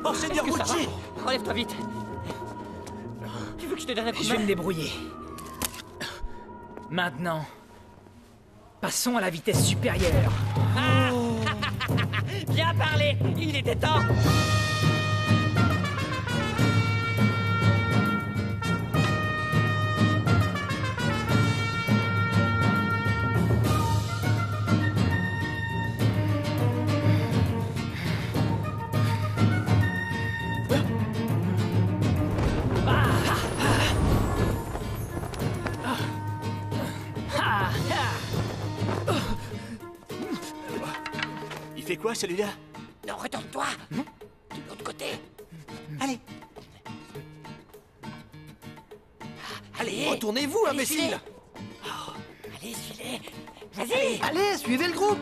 Oh, Seigneur Wuchi! Relève-toi vite. Tu veux que je te donne un coup de Je vais main? me débrouiller. Maintenant, passons à la vitesse supérieure. Bien parlé. Il était temps. Il fait quoi, celui-là? Non, retourne-toi. De l'autre côté. Allez! Allez. Retournez-vous, imbécile! Allez, suis-les. Vas-y. Allez, suivez le groupe!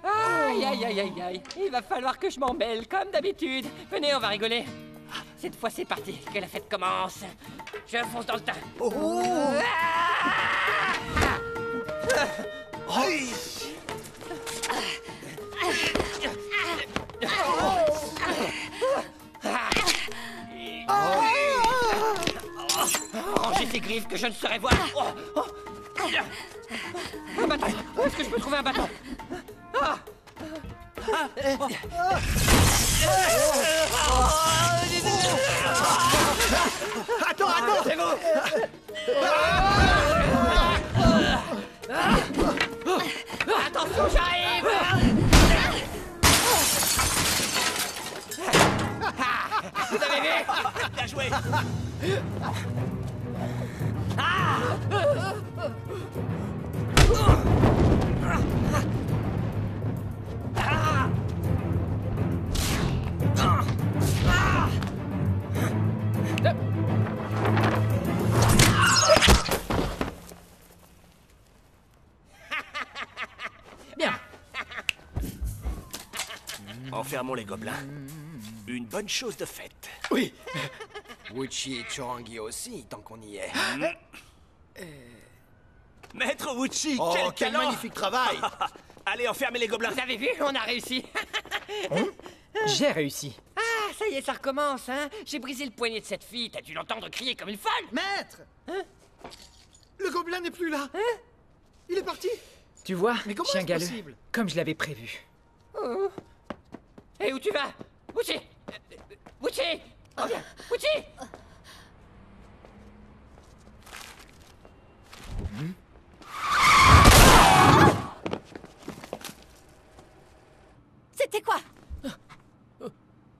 Aïe, aïe, aïe, aïe, aïe. Il va falloir que je m'en mêle, comme d'habitude. Venez, on va rigoler. Cette fois, c'est parti. Que la fête commence. Je fonce dans le tas. Rangez ces griffes que je ne saurais voir. Un bâton. Où est-ce que je peux trouver un bâton? Attends, c'est bon! Attention, j'arrive. Vous avez vu? Bien joué! Bien. Enfermons les gobelins. Une bonne chose de faite. Oui. Wuchi et Chorangi aussi, tant qu'on y est. Maître Wuchi, Oh, quel quel talent! magnifique travail! Allez, enfermez les gobelins! Vous avez vu? On a réussi. J'ai réussi. Ah, ça y est, ça recommence, hein? J'ai brisé le poignet de cette fille. T'as dû l'entendre crier comme une folle. Maître! Le gobelin n'est plus là! Il est parti! Tu vois, Mais comment chien est-ce galeux, possible? comme je l'avais prévu. Et où tu vas? Wuchi! Wuchi! Reviens! Wuchi! C'était quoi?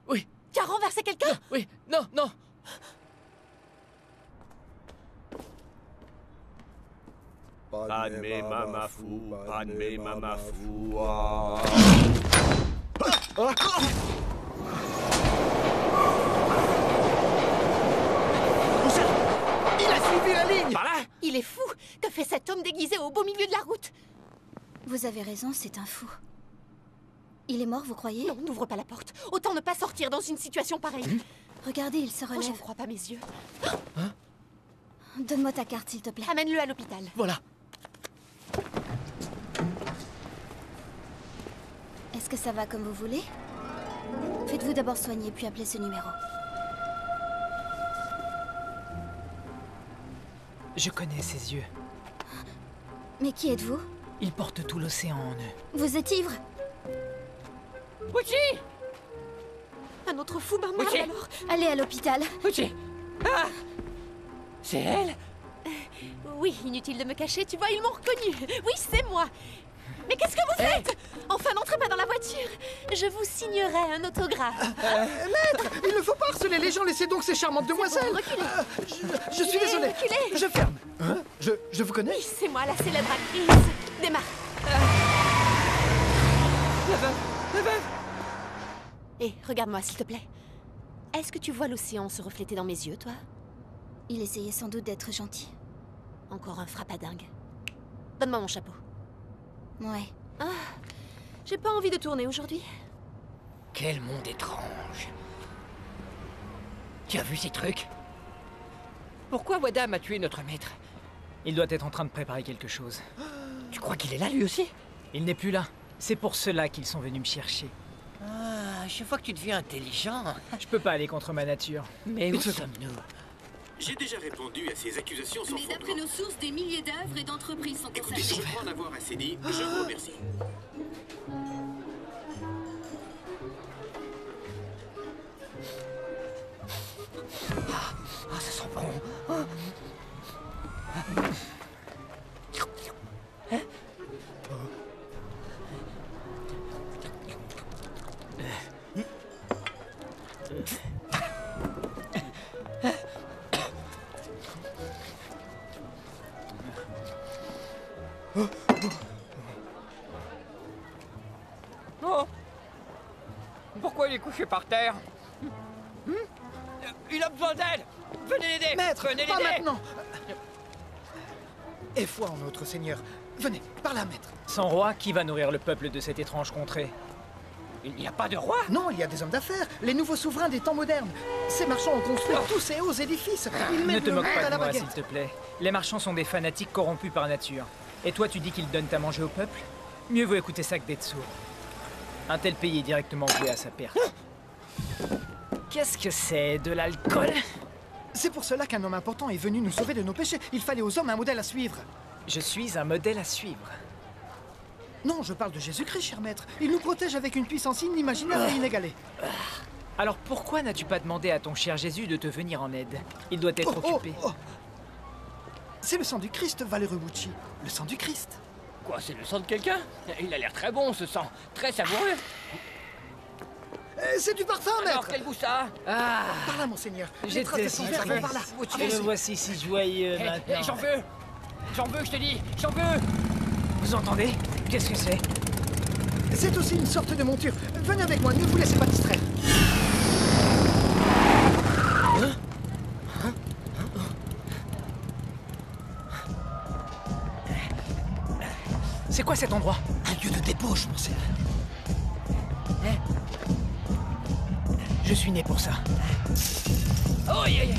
Oui, Tu as renversé quelqu'un? oui, non, non. Padmé Mamafou, Padmé Mamafou. Ah. Où ça? Il a suivi la ligne! Par là? Il est fou! Que fait cet homme déguisé au beau milieu de la route? Vous avez raison, c'est un fou. Il est mort, vous croyez? Non, n'ouvre pas la porte. Autant ne pas sortir dans une situation pareille. Regardez, il se Oh, j'en relève. crois pas mes yeux. Donne-moi ta carte, s'il te plaît. Amène-le à l'hôpital. Voilà. Est-ce que ça va comme vous voulez? Faites-vous d'abord soigner, puis appelez ce numéro. Je connais ses yeux. Mais qui êtes-vous? Ils portent tout l'océan en eux. Vous êtes ivre? Uchi! Un autre fou m'a mal Ok. alors. Allez à l'hôpital. Uchi! Ah! C'est elle? Oui, inutile de me cacher, tu vois, ils m'ont reconnu. Oui, c'est moi. Mais qu'est-ce que vous faites? Enfin, n'entrez pas dans la voiture. Je vous signerai un autographe. Il ne faut pas harceler les gens, laissez donc ces charmantes demoiselles. reculez. Je suis désolé. Reculez. Je ferme. Hein? Je vous connais? Oui, c'est moi, la célèbre actrice. Démarre. La veuve! Hé, regarde-moi, s'il te plaît. Est-ce que tu vois l'océan se refléter dans mes yeux, toi? Il essayait sans doute d'être gentil. Encore un frappadingue. Donne-moi mon chapeau. Ouais. J'ai pas envie de tourner aujourd'hui. Quel monde étrange. Tu as vu ces trucs? Pourquoi Wadam a tué notre maître? Il doit être en train de préparer quelque chose. Tu crois qu'il est là lui aussi? Il n'est plus là. C'est pour cela qu'ils sont venus me chercher. Ah, je vois que tu deviens intelligent. Je peux pas aller contre ma nature. Mais où sommes-nous? J'ai déjà répondu à ces accusations sans Mais d'après fondement. nos sources, des milliers d'œuvres et d'entreprises sont Écoutez, concernées. je crois en avoir assez dit. Je vous remercie. Ah, ça sent bon. Oh! Pourquoi il est couché par terre? Il a besoin d'aide! Venez l'aider! Maître, Venez pas l'aider! maintenant. Et foi en notre Seigneur. Venez, par là, maître. Sans roi, qui va nourrir le peuple de cette étrange contrée? Il n'y a pas de roi! Non, il y a des hommes d'affaires, les nouveaux souverains des temps modernes. Ces marchands ont construit tous ces hauts édifices. Ils Ne mettent te le moque monde pas à de la moi, s'il baguette. te plaît. Les marchands sont des fanatiques corrompus par nature. Et toi, tu dis qu'ils donnent à manger au peuple? Mieux vaut écouter ça que d'être sourd. Un tel pays est directement voué à sa perte. Qu'est-ce que c'est? De l'alcool? C'est pour cela qu'un homme important est venu nous sauver de nos péchés. Il fallait aux hommes un modèle à suivre. Je suis un modèle à suivre. Non, je parle de Jésus-Christ, cher maître. Il nous protège avec une puissance inimaginable et inégalée. Alors pourquoi n'as-tu pas demandé à ton cher Jésus de te venir en aide? Il doit être occupé. C'est le sang du Christ, valeureux Wuchi. Le sang du Christ. Quoi, c'est le sang de quelqu'un? Il a l'air très bon ce sang, très savoureux. C'est du parfum, Alors maître. quel goût ça? Ah, Par là, monseigneur. Les j'étais traces de si son verre vont joyeux. par là. Et le voici si joyeux Eh, maintenant. j'en veux! J'en veux, je te dis! J'en veux! Vous entendez? Qu'est-ce que c'est? C'est aussi une sorte de monture. Venez avec moi, ne vous laissez pas distraire. C'est quoi cet endroit? Un lieu de débauche, monseigneur. Je suis né pour ça. Oh, aïe, aïe, aïe.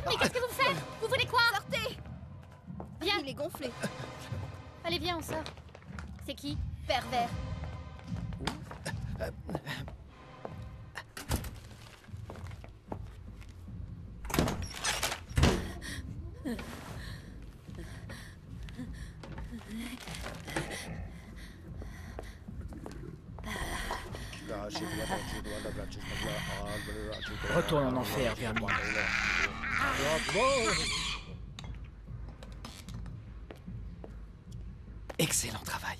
Mais qu'est-ce que vous faites? Vous voulez quoi? Sortez! Viens. Il est gonflé. Allez, viens, on sort. C'est qui? Pervers. Retourne en enfer, vermine. Excellent travail.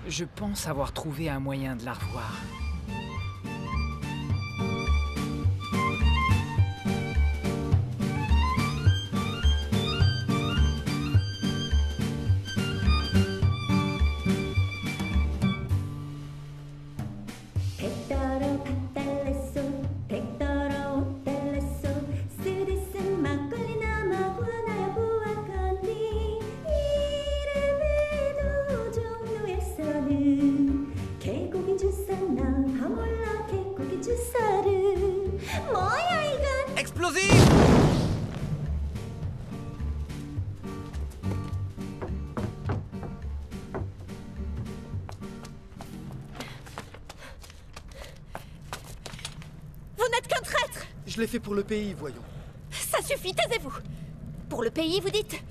Je pense avoir trouvé un moyen de la revoir. Explosif! Vous n'êtes qu'un traître! Je l'ai fait pour le pays, voyons. Ça suffit, taisez-vous! Pour le pays, vous dites?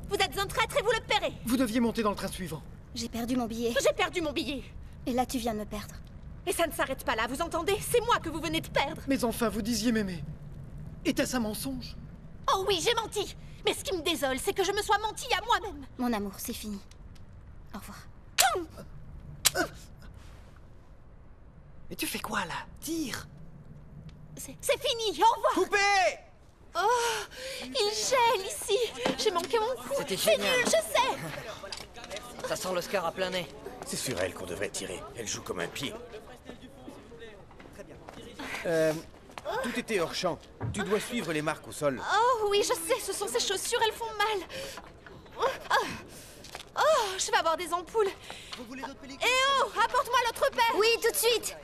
Vous êtes un traître et vous le paierez! Vous deviez monter dans le train suivant. J'ai perdu mon billet. J'ai perdu mon billet! Et là, tu viens de me perdre. Et ça ne s'arrête pas là, vous entendez? C'est moi que vous venez de perdre! Mais enfin, vous disiez m'aimer. Était-ce un mensonge? Oh oui, j'ai menti! Mais ce qui me désole, c'est que je me sois menti à moi-même! Mon amour, c'est fini. Au revoir. Mais tu fais quoi, là? Tire! C'est fini, au revoir! Coupé! Oh, il gèle ici! J'ai manqué mon coup! C'était C'est génial. nul, je sais! Ça sent l'Oscar à plein nez. C'est sur elle qu'on devrait tirer. Elle joue comme un pied. Tout était hors champ. Tu dois suivre les marques au sol. Oh oui, je sais, ce sont ces chaussures, elles font mal. Oh, je vais avoir des ampoules. Vous voulez d'autres pellicules? Eh oh, apporte-moi l'autre paire. Oui, tout de suite.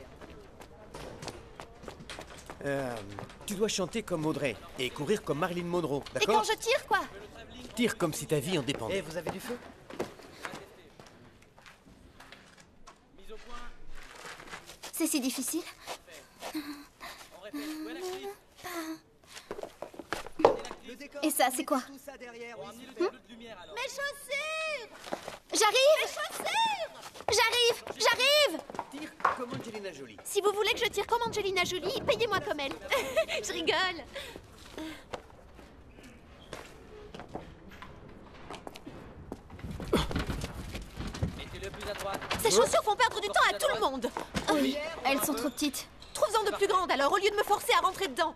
Tu dois chanter comme Audrey et courir comme Marilyn Monroe, Et quand d'accord? je tire, quoi? Tire comme si ta vie en dépendait. Eh, vous avez du feu? C'est si difficile. Et ça, c'est quoi? Mes chaussures! J'arrive! Mes chaussures! J'arrive! Tire comme Angelina Jolie. Si vous voulez que je tire comme Angelina Jolie, payez-moi comme elle. Je rigole. Ces chaussures font perdre du temps à tout le monde. Oui, elles sont trop petites. Trouve-en de plus grandes alors, au lieu de me forcer à rentrer dedans.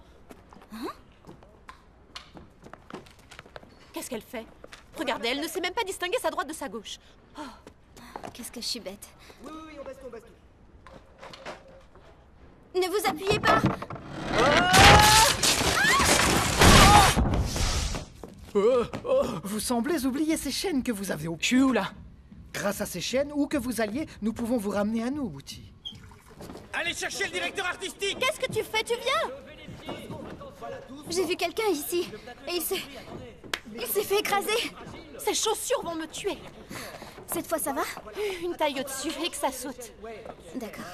Qu'est-ce qu'elle fait? Regardez, elle ne sait même pas distinguer sa droite de sa gauche. Qu'est-ce que je suis bête. Oui, on baisse tout. Ne vous appuyez pas! Vous semblez oublier ces chaînes que vous avez au cul, là. Grâce à ces chaînes, où que vous alliez, nous pouvons vous ramener à nous, Bouti. Allez chercher le directeur artistique! Qu'est-ce que tu fais? Tu viens? J'ai vu quelqu'un ici. Et il s'est fait écraser. Ces chaussures vont me tuer. Cette fois, ça va? Une taille au-dessus et que ça saute. D'accord.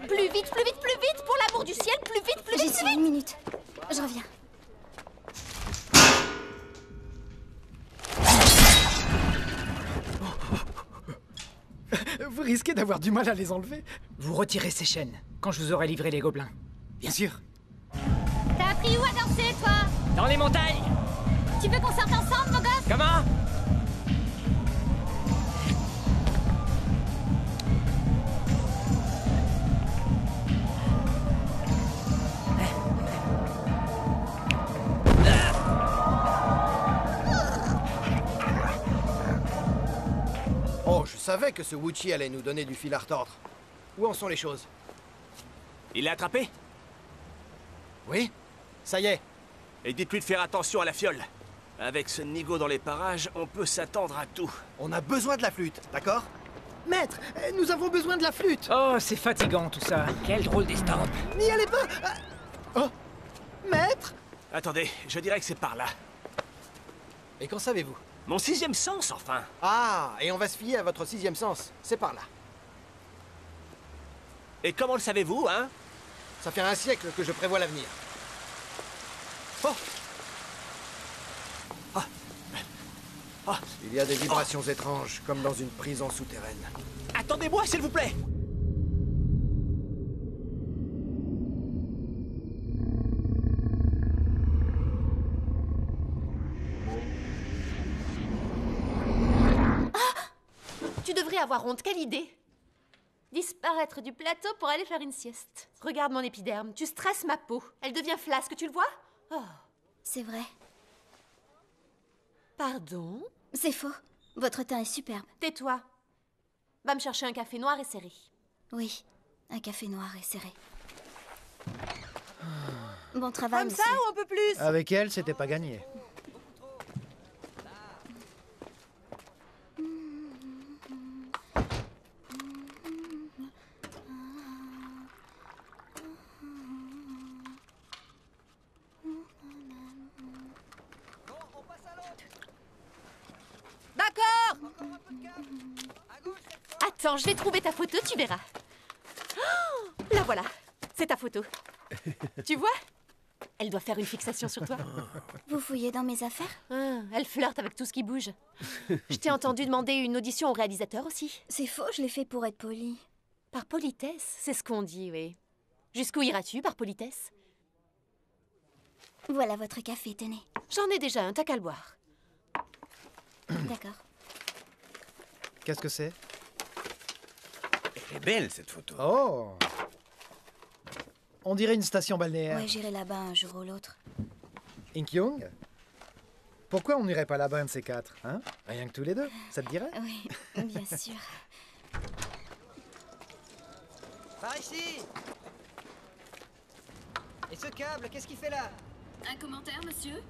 Plus vite, plus vite, plus vite! Pour l'amour du ciel, plus vite, plus J'y vite, suis, plus vite! une minute. Je reviens. Vous risquez d'avoir du mal à les enlever. Vous retirez ces chaînes, quand je vous aurai livré les gobelins. Bien sûr. T'as appris où à danser, toi? Dans les montagnes! Tu veux qu'on sorte ensemble, mon gosse? Comment? Oh, je savais que ce Wuchi allait nous donner du fil à retordre. Où en sont les choses? Il l'a attrapé? Oui? Ça y est. Et dites-lui de faire attention à la fiole. Avec ce nigo dans les parages, on peut s'attendre à tout. On a besoin de la flûte, d'accord? Maître, nous avons besoin de la flûte. Oh, c'est fatigant tout ça. Quelle drôle d'estampe! N'y allez pas. Oh, maître. Attendez, je dirais que c'est par là. Et qu'en savez-vous? Mon sixième sens, enfin. Ah, et on va se fier à votre sixième sens. C'est par là. Et comment le savez-vous, hein? Ça fait un siècle que je prévois l'avenir. Oh! Il y a des vibrations étranges, comme dans une prison souterraine. Attendez-moi, s'il vous plaît. Tu devrais avoir honte, quelle idée! Disparaître du plateau pour aller faire une sieste. Regarde mon épiderme, tu stresses ma peau. Elle devient flasque, tu le vois? Oh. C'est vrai. Pardon? C'est faux. Votre teint est superbe. Tais-toi. Va me chercher un café noir et serré. Oui, un café noir et serré. Bon travail, Comme monsieur. ça ou un peu plus? Avec elle, c'était pas gagné. D'accord. Attends, je vais trouver ta photo, tu verras. Oh, la voilà, c'est ta photo. Tu vois? Elle doit faire une fixation sur toi. Vous fouillez dans mes affaires? Ah, elle flirte avec tout ce qui bouge. Je t'ai entendu demander une audition au réalisateur aussi. C'est faux, je l'ai fait pour être poli. Par politesse, c'est ce qu'on dit, oui. Jusqu'où iras-tu par politesse? Voilà votre café, tenez. J'en ai déjà un, t'as qu'à le boire. D'accord. Qu'est-ce que c'est? Elle est belle, cette photo. Oh! On dirait une station balnéaire. Ouais, j'irai là-bas un jour ou l'autre. Inkyung? Pourquoi on n'irait pas là-bas un de ces quatre, hein? Rien que tous les deux, ça te dirait? Oui, bien sûr. Par ici! Et ce câble, qu'est-ce qu'il fait là? Un commentaire, monsieur?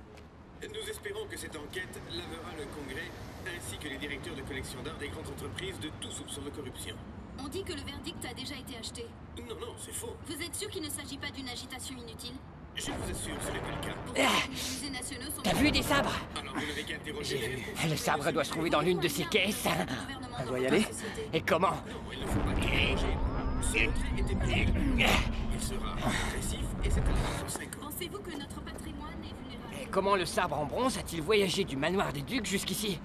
Nous espérons que cette enquête lavera le Congrès ainsi que les directeurs de collection d'art des grandes entreprises de tout soupçon de corruption. On dit que le verdict a déjà été acheté. Non, non, c'est faux. Vous êtes sûr qu'il ne s'agit pas d'une agitation inutile? Je vous assure, ce n'est pas le cas. Les musées nationaux sont... T'as vu des sabres? Alors vous n'avez qu'à interroger les responsables. Le sabre doit se trouver dans l'une de ces caisses. On doit y aller? Et comment? Non, il ne faut pas interroger. Ce retrait était prévu. Il sera agressif et c'est à la 5 ans. Pensez-vous que notre patrimoine est vulnérable? Et comment le sabre en bronze a-t-il voyagé du manoir des ducs jusqu'ici?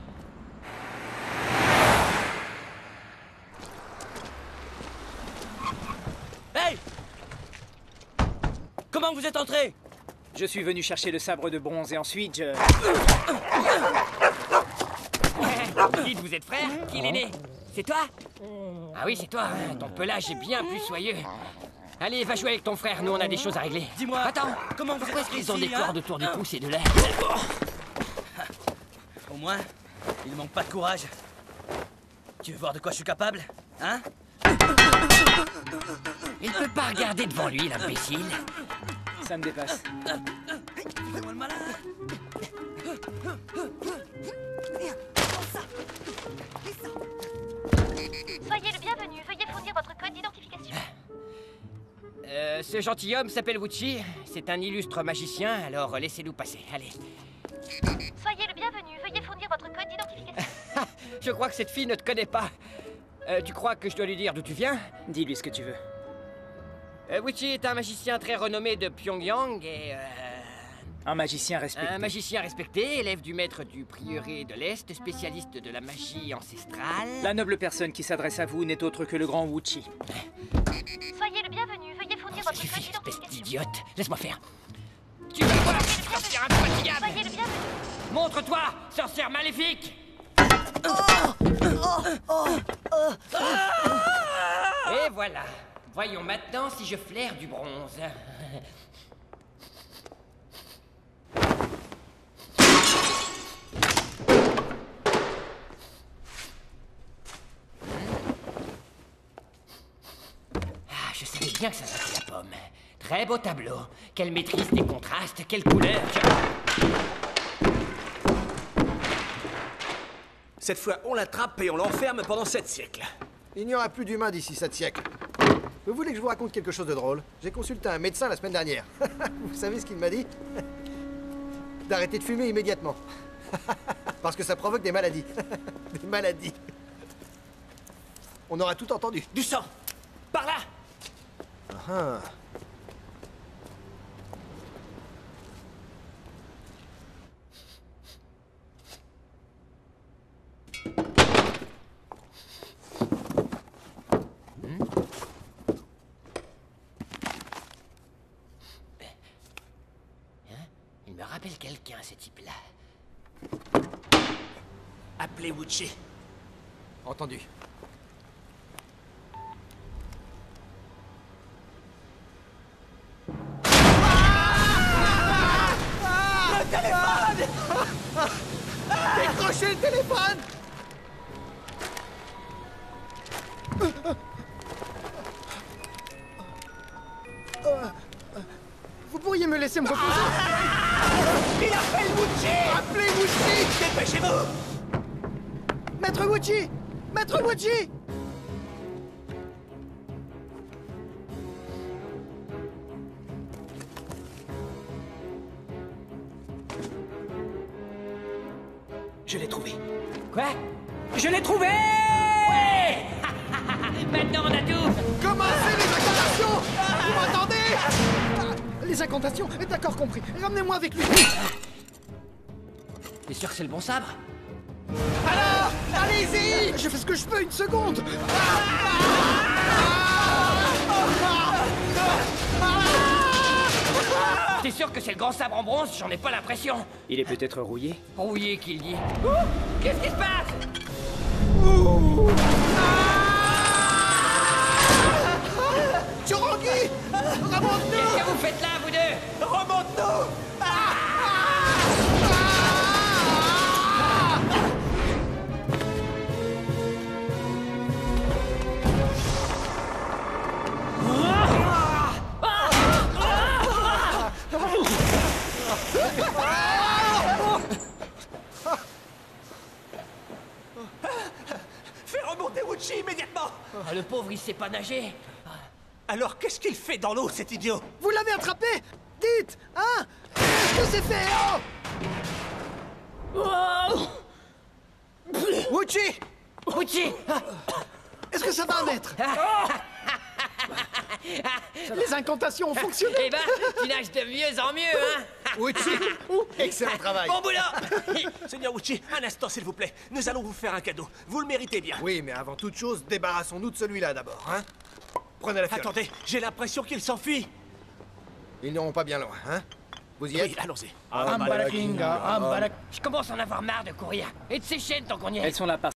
Hey! Comment vous êtes entré? Je suis venu chercher le sabre de bronze et ensuite je... Dites, vous êtes frère? Qui l'aîné? C'est toi? Ah oui, c'est toi, hein. Ton pelage est bien plus soyeux. Allez, va jouer avec ton frère, nous on a des choses à régler. Dis-moi, attends, comment vous pourquoi êtes est-ce qu'ils ont ici, des hein? cordes autour du cou, ces deux-là? Au moins, il manque pas de courage. Tu veux voir de quoi je suis capable? Hein? Il ne peut pas regarder devant lui, l'imbécile. Ça me dépasse. Fais-moi le malin. Soyez le bienvenu, veuillez fournir votre code d'identification. Ce gentilhomme s'appelle Wuchi. C'est un illustre magicien, alors laissez-nous passer. Allez. Soyez le bienvenu, veuillez fournir votre code d'identification. Je crois que cette fille ne te connaît pas. Tu crois que je dois lui dire d'où tu viens? Dis-lui ce que tu veux. Wuchi est un magicien très renommé de Pyongyang et... Un magicien respecté. Un magicien respecté, élève du maître du prieuré de l'Est, spécialiste de la magie ancestrale. La noble personne qui s'adresse à vous n'est autre que le grand Wuchi. Soyez le bienvenu, veuillez fournir votre code Espèce d'identification. d'idiote. Laisse-moi faire. Tu vas voir, sorcière infatigable. Soyez le bienvenu. Montre-toi, sorcière maléfique. Et voilà. Voyons maintenant si je flaire du bronze. Ah, je savais bien que ça serait la pomme. Très beau tableau. Quelle maîtrise des contrastes, quelle couleur. Cette fois, on l'attrape et on l'enferme pendant 7 siècles. Il n'y aura plus d'humains d'ici 7 siècles. Vous voulez que je vous raconte quelque chose de drôle? J'ai consulté un médecin la semaine dernière. Vous savez ce qu'il m'a dit? D'arrêter de fumer immédiatement. Parce que ça provoque des maladies. Des maladies. On aura tout entendu. Du sang! Par là! Ah. quelqu'un, ces types-là. Appelez Wuchi. Entendu. Le téléphone! Décrochez le téléphone! Vous pourriez me laisser me reposer? Il appelle Wuchi! Appelez Wuchi! Dépêchez-vous! Maître Wuchi! Maître Wuchi! Je l'ai trouvé. Quoi? Je l'ai trouvé! Ouais! Maintenant, on a tout! Commencez les incantations! Vous m'entendez? Les incantations? D'accord, compris. Ramenez-moi avec lui. T'es sûr que c'est le bon sabre? Alors, allez-y! Je fais ce que je peux, une seconde! T'es sûr que c'est le grand sabre en bronze? J'en ai pas l'impression. Il est peut-être rouillé. Rouillé, qu'il dit. Qu'est-ce qui se passe? Chorangi! Remonte-nous! Qu'est-ce que vous faites là, vous deux? Remonte-nous! Fais remonter Wuchi immédiatement! Ah, le pauvre, il sait pas nager. Alors qu'est-ce qu'il fait dans l'eau, cet idiot? Vous l'avez attrapé? Dites! Hein? Qu'est-ce que c'est fait? Oh! Wuchi! Wuchi! Est-ce que ça va, maître? Les incantations ont fonctionné! Eh ben, tu nages de mieux en mieux, hein? Wuchi! Excellent travail! Bon boulot! Seigneur Wuchi, un instant, s'il vous plaît. Nous allons vous faire un cadeau. Vous le méritez bien. Oui, mais avant toute chose, débarrassons-nous de celui-là d'abord, hein? Prenez la fiole. Attendez, j'ai l'impression qu'il s'enfuit. Ils n'iront pas bien loin, hein? Vous y êtes? Oui, allons-y. Je commence à en avoir marre de courir. Et de ces chaînes tant qu'on y est. Elles sont là par